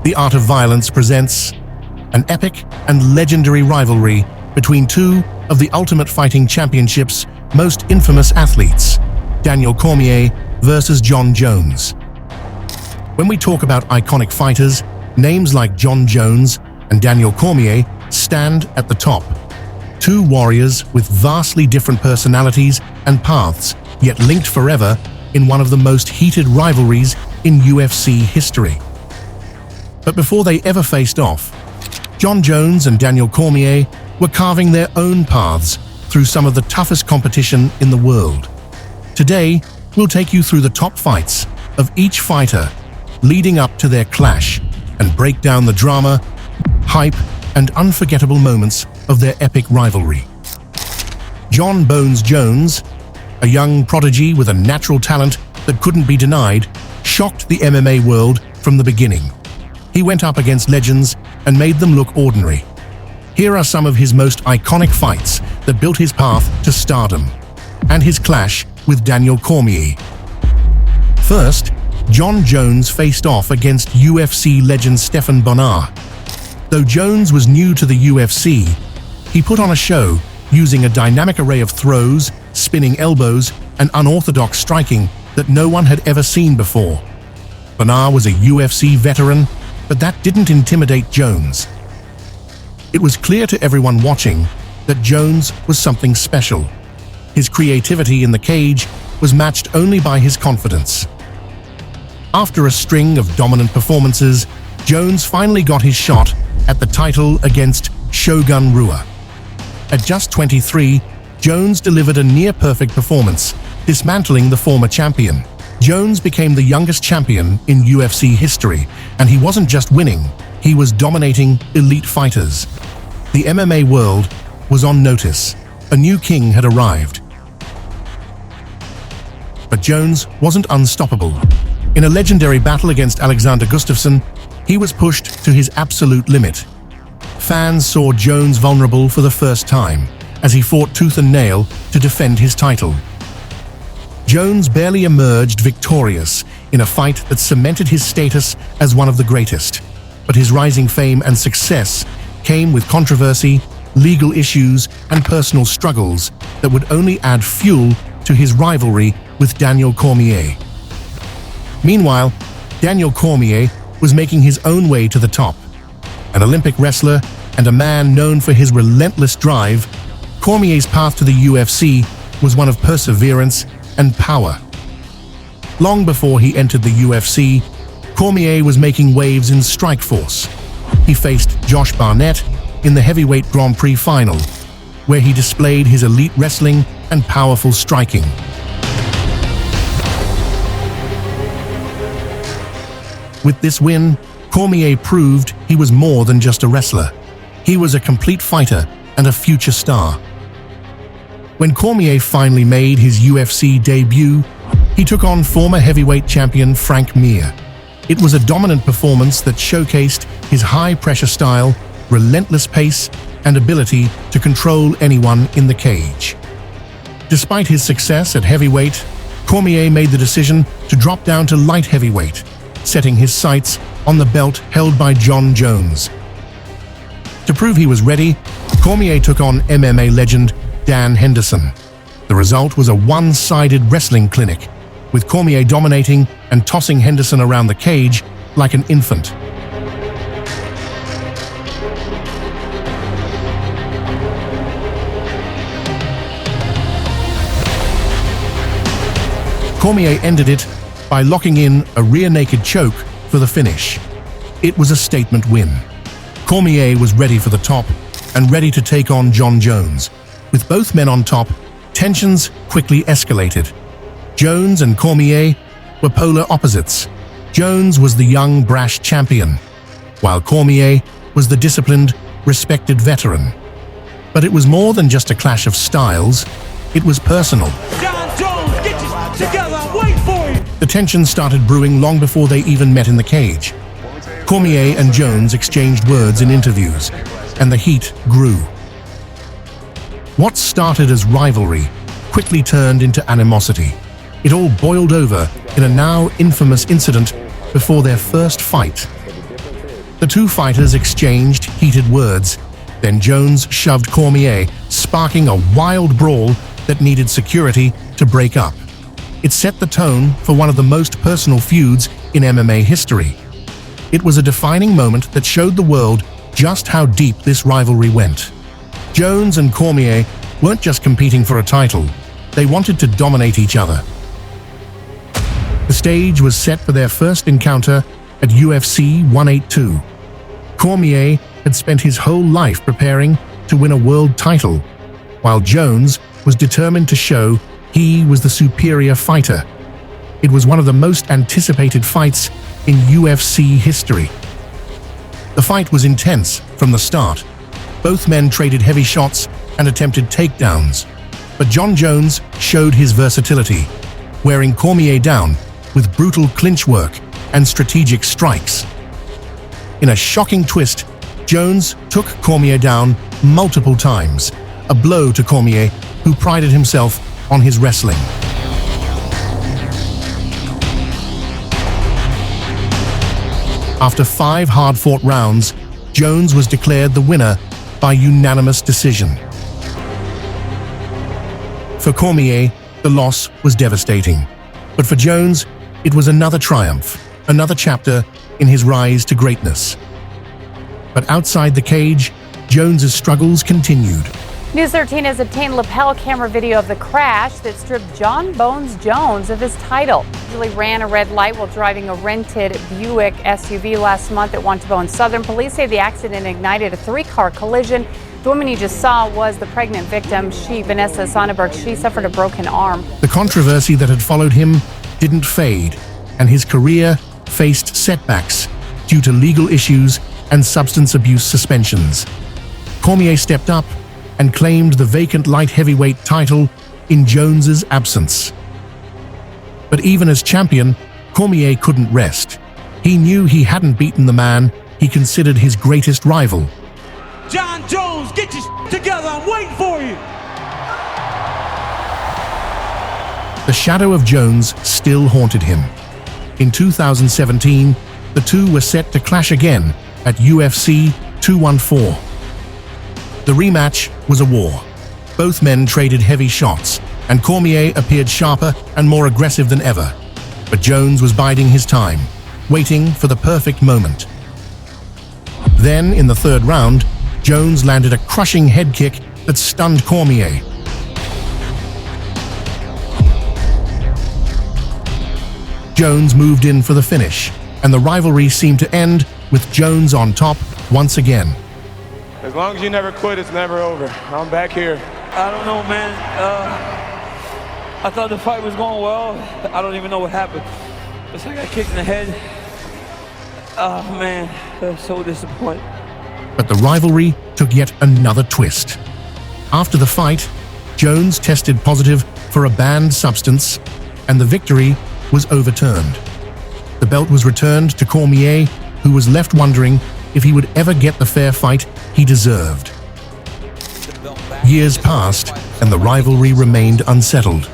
The Art of Violence presents an epic and legendary rivalry between two of the Ultimate Fighting Championship's most infamous athletes, Daniel Cormier versus Jon Jones. When we talk about iconic fighters, names like Jon Jones and Daniel Cormier stand at the top. Two warriors with vastly different personalities and paths, yet linked forever in one of the most heated rivalries in UFC history. But before they ever faced off, Jon Jones and Daniel Cormier were carving their own paths through some of the toughest competition in the world. Today, we'll take you through the top fights of each fighter leading up to their clash and break down the drama, hype, and unforgettable moments of their epic rivalry. Jon "Bones" Jones, a young prodigy with a natural talent that couldn't be denied, shocked the MMA world from the beginning. He went up against legends and made them look ordinary. Here are some of his most iconic fights that built his path to stardom, and his clash with Daniel Cormier. First, Jon Jones faced off against UFC legend Stephan Bonnar. Though Jones was new to the UFC, he put on a show using a dynamic array of throws, spinning elbows, and unorthodox striking that no one had ever seen before. Bonnar was a UFC veteran, but that didn't intimidate Jones. It was clear to everyone watching that Jones was something special. His creativity in the cage was matched only by his confidence. After a string of dominant performances, Jones finally got his shot at the title against Shogun Rua. At just 23, Jones delivered a near-perfect performance, dismantling the former champion. Jones became the youngest champion in UFC history, and he wasn't just winning, he was dominating elite fighters. The MMA world was on notice. A new king had arrived. But Jones wasn't unstoppable. In a legendary battle against Alexander Gustafsson, he was pushed to his absolute limit. Fans saw Jones vulnerable for the first time as he fought tooth and nail to defend his title. Jones barely emerged victorious in a fight that cemented his status as one of the greatest. But his rising fame and success came with controversy, legal issues, and personal struggles that would only add fuel to his rivalry with Daniel Cormier. Meanwhile, Daniel Cormier was making his own way to the top. An Olympic wrestler and a man known for his relentless drive, Cormier's path to the UFC was one of perseverance and power. Long before he entered the UFC, Cormier was making waves in Strikeforce. He faced Josh Barnett in the heavyweight Grand Prix final, where he displayed his elite wrestling and powerful striking. With this win, Cormier proved he was more than just a wrestler. He was a complete fighter and a future star. When Cormier finally made his UFC debut, he took on former heavyweight champion Frank Mir. It was a dominant performance that showcased his high-pressure style, relentless pace, and ability to control anyone in the cage. Despite his success at heavyweight, Cormier made the decision to drop down to light heavyweight, setting his sights on the belt held by Jon Jones. To prove he was ready, Cormier took on MMA legend Dan Henderson. The result was a one-sided wrestling clinic, with Cormier dominating and tossing Henderson around the cage like an infant. Cormier ended it by locking in a rear naked choke for the finish. It was a statement win. Cormier was ready for the top and ready to take on Jon Jones. With both men on top, tensions quickly escalated. Jones and Cormier were polar opposites. Jones was the young, brash champion, while Cormier was the disciplined, respected veteran. But it was more than just a clash of styles, it was personal. Jon Jones, get you together, wait for you! The tension started brewing long before they even met in the cage. Cormier and Jones exchanged words in interviews, and the heat grew. What started as rivalry quickly turned into animosity. It all boiled over in a now infamous incident before their first fight. The two fighters exchanged heated words. Then Jones shoved Cormier, sparking a wild brawl that needed security to break up. It set the tone for one of the most personal feuds in MMA history. It was a defining moment that showed the world just how deep this rivalry went. Jones and Cormier weren't just competing for a title, they wanted to dominate each other. The stage was set for their first encounter at UFC 182. Cormier had spent his whole life preparing to win a world title, while Jones was determined to show he was the superior fighter. It was one of the most anticipated fights in UFC history. The fight was intense from the start. Both men traded heavy shots and attempted takedowns, but Jon Jones showed his versatility, wearing Cormier down with brutal clinch work and strategic strikes. In a shocking twist, Jones took Cormier down multiple times, a blow to Cormier, who prided himself on his wrestling. After 5 hard-fought rounds, Jones was declared the winner by unanimous decision. For Cormier, the loss was devastating, but for Jones, it was another triumph, another chapter in his rise to greatness. But outside the cage, Jones's struggles continued. News 13 has obtained lapel camera video of the crash that stripped Jon "Bones" Jones of his title. He ran a red light while driving a rented Buick SUV last month at Wantabo. Southern police say the accident ignited a 3-car collision. The woman you just saw was the pregnant victim. Vanessa Sonnenberg, she suffered a broken arm. The controversy that had followed him didn't fade, and his career faced setbacks due to legal issues and substance abuse suspensions. Cormier stepped up and claimed the vacant light heavyweight title in Jones's absence. But even as champion, Cormier couldn't rest. He knew he hadn't beaten the man he considered his greatest rival. Jon Jones, get your together, I'm waiting for you. The shadow of Jones still haunted him. In 2017, the two were set to clash again at UFC 214. The rematch was a war. Both men traded heavy shots, and Cormier appeared sharper and more aggressive than ever. But Jones was biding his time, waiting for the perfect moment. Then, in the third round, Jones landed a crushing head kick that stunned Cormier. Jones moved in for the finish, and the rivalry seemed to end with Jones on top once again. As long as you never quit, it's never over. I'm back here. I don't know, man. I thought the fight was going well. I don't even know what happened. It's like I got kicked in the head. Oh, man. I'm so disappointed. But the rivalry took yet another twist. After the fight, Jones tested positive for a banned substance, and the victory was overturned. The belt was returned to Cormier, who was left wondering if he would ever get the fair fight he deserved. Years passed, and the rivalry remained unsettled.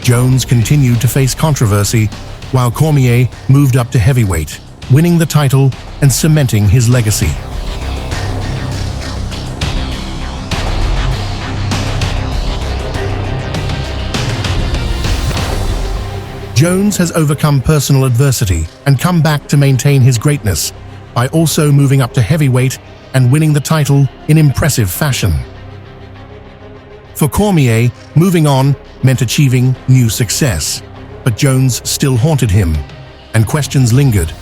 Jones continued to face controversy, while Cormier moved up to heavyweight, winning the title and cementing his legacy. Jones has overcome personal adversity and come back to maintain his greatness by also moving up to heavyweight and winning the title in impressive fashion. For Cormier, moving on meant achieving new success, but Jones still haunted him, and questions lingered.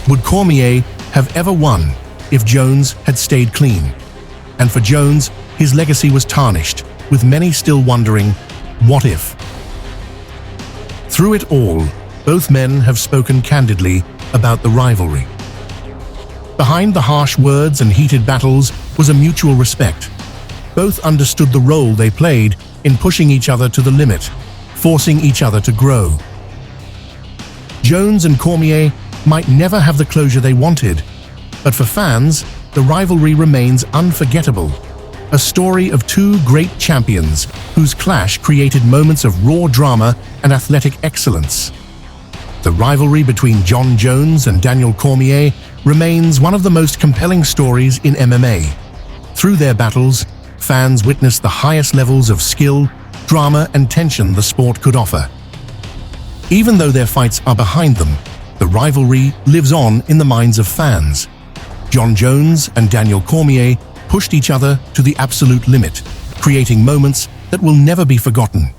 Would Cormier have ever won if Jones had stayed clean? And for Jones, his legacy was tarnished, with many still wondering, what if? Through it all, both men have spoken candidly about the rivalry. Behind the harsh words and heated battles was a mutual respect. Both understood the role they played in pushing each other to the limit, forcing each other to grow. Jones and Cormier might never have the closure they wanted, but for fans, the rivalry remains unforgettable. A story of two great champions whose clash created moments of raw drama and athletic excellence. The rivalry between Jon Jones and Daniel Cormier remains one of the most compelling stories in MMA. Through their battles, fans witnessed the highest levels of skill, drama, and tension the sport could offer. Even though their fights are behind them, the rivalry lives on in the minds of fans. Jon Jones and Daniel Cormier pushed each other to the absolute limit, creating moments that will never be forgotten.